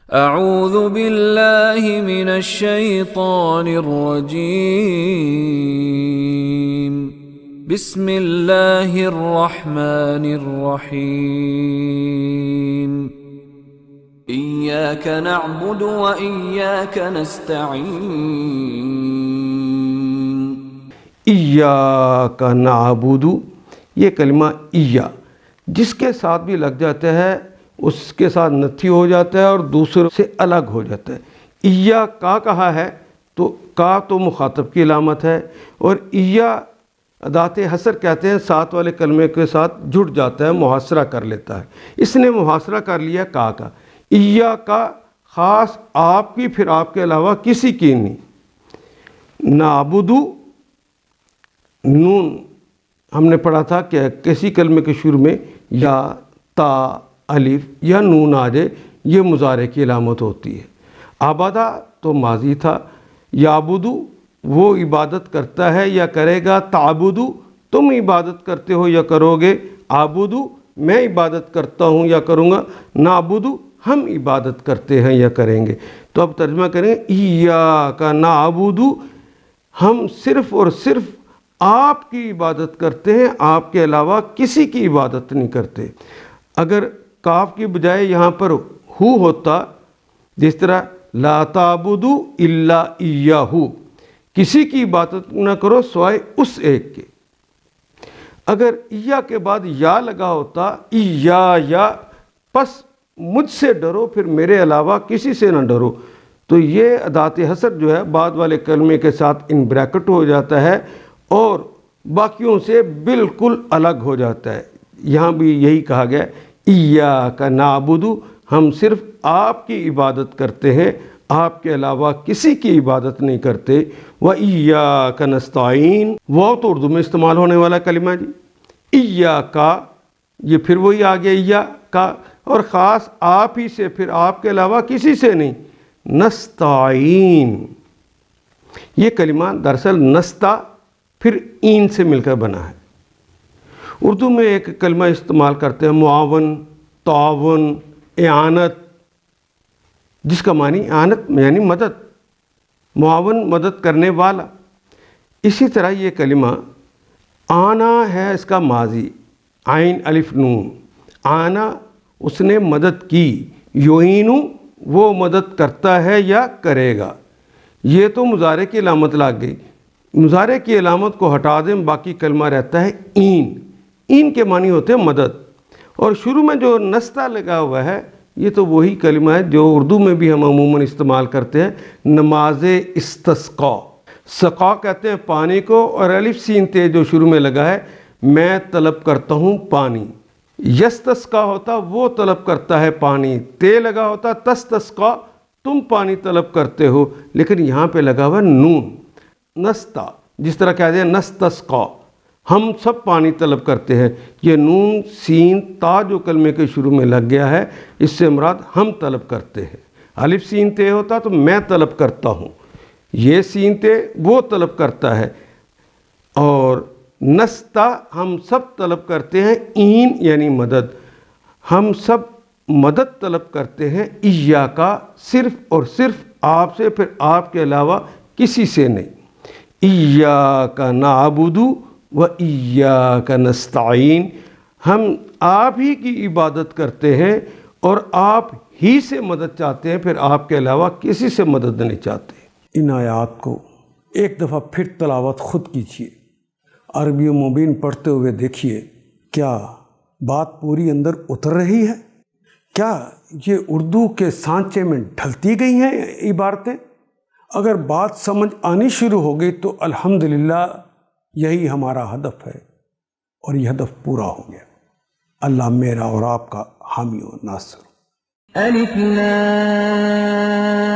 اعوذ باللہ من الشیطان الرجیم بسم اللہ الرحمن الرحیم ایاک نعبد و ایاک نستعین۔ ایاک نعبد، یہ کلمہ ایا جس کے ساتھ بھی لگ جاتا ہے اس کے ساتھ نتھی ہو جاتا ہے اور دوسروں سے الگ ہو جاتا ہے۔ ایا کا کہا ہے تو کا تو مخاطب کی علامت ہے، اور ایا ادات حصر کہتے ہیں، ساتھ والے کلمے کے ساتھ جڑ جاتا ہے، محاصرہ کر لیتا ہے۔ اس نے محاصرہ کر لیا کا ایا کا، خاص آپ کی، پھر آپ کے علاوہ کسی کی نہیں۔ نعبدو، نون ہم نے پڑھا تھا کہ کسی کلمے کے شروع میں یا تا الف یا نون آ جائے، یہ مضارع کی علامت ہوتی ہے۔ عبادہ تو ماضی تھا، یعبدو وہ عبادت کرتا ہے یا کرے گا، تعبدو تم عبادت کرتے ہو یا کرو گے، عابدو میں عبادت کرتا ہوں یا کروں گا، نعبدو ہم عبادت کرتے ہیں یا کریں گے۔ تو اب ترجمہ کریں، ایاک نعبدو، ہم صرف اور صرف آپ کی عبادت کرتے ہیں، آپ کے علاوہ کسی کی عبادت نہیں کرتے۔ اگر کاف کی بجائے یہاں پر ہو ہوتا، جس طرح لا تعبدوا الا ایاہ، کسی کی عبادت نہ کرو سوائے اس ایک کے۔ اگر ایا کے بعد یا لگا ہوتا، یا پس مجھ سے ڈرو، پھر میرے علاوہ کسی سے نہ ڈرو، تو یہ ادات حصر جو ہے بعد والے کلمے کے ساتھ ان بریکٹ ہو جاتا ہے اور باقیوں سے بالکل الگ ہو جاتا ہے۔ یہاں بھی یہی کہا گیا، ایاک نعبد، ہم صرف آپ کی عبادت کرتے ہیں، آپ کے علاوہ کسی کی عبادت نہیں کرتے۔ وَإِيَّاكَ نَسْتَعِينُ، وہ تو اردو میں استعمال ہونے والا کلمہ جی۔ ایاک، یہ پھر وہی آ گیا ایاک، اور خاص آپ ہی سے، پھر آپ کے علاوہ کسی سے نہیں۔ نستعین، یہ کلمہ دراصل نستا پھر این سے مل کر بنا ہے۔ اردو میں ایک کلمہ استعمال کرتے ہیں، معاون، تعاون، اعانت، جس کا معنی اعانت یعنی مدد، معاون مدد کرنے والا۔ اسی طرح یہ کلمہ آنا ہے، اس کا ماضی عین الف نون، آنا اس نے مدد کی، یعینو وہ مدد کرتا ہے یا کرے گا۔ یہ تو مضارع کی علامت لگ گئی، مضارع کی علامت کو ہٹا دیں، باقی کلمہ رہتا ہے این۔ این کے معنی ہوتے ہیں مدد، اور شروع میں جو نستا لگا ہوا ہے یہ تو وہی کلمہ ہے جو اردو میں بھی ہم عموماً استعمال کرتے ہیں، نماز استسقاء۔ سقا کہتے ہیں پانی کو، اور الف سین تے جو شروع میں لگا ہے، میں طلب کرتا ہوں پانی۔ یستسقا ہوتا وہ طلب کرتا ہے پانی، تے لگا ہوتا تستسقا تم پانی طلب کرتے ہو، لیکن یہاں پہ لگا ہوا نون۔ نستا، جس طرح کہتے ہیں نستسقا، ہم سب پانی طلب کرتے ہیں، یہ نون سین تا جو کلمے کے شروع میں لگ گیا ہے، اس سے مراد ہم طلب کرتے ہیں۔ الف سین تے ہوتا تو میں طلب کرتا ہوں، یہ سین تے وہ طلب کرتا ہے، اور نستا ہم سب طلب کرتے ہیں، این یعنی مدد، ہم سب مدد طلب کرتے ہیں، ایاک صرف اور صرف آپ سے، پھر آپ کے علاوہ کسی سے نہیں۔ ایاک نعبد وَإِيَّاكَ نَسْتَعِينُ، ہم آپ ہی کی عبادت کرتے ہیں اور آپ ہی سے مدد چاہتے ہیں، پھر آپ کے علاوہ کسی سے مدد نہیں چاہتے۔ ان آیات کو ایک دفعہ پھر تلاوت خود کیجیے، عربی و مبین پڑھتے ہوئے دیکھیے، کیا بات پوری اندر اتر رہی ہے؟ کیا یہ اردو کے سانچے میں ڈھلتی گئی ہیں عبارتیں؟ اگر بات سمجھ آنی شروع ہو گئی تو الحمدللہ یہی ہمارا ہدف ہے، اور یہ ہدف پورا ہو گیا۔ اللہ میرا اور آپ کا حامی و ناصر۔ الف لام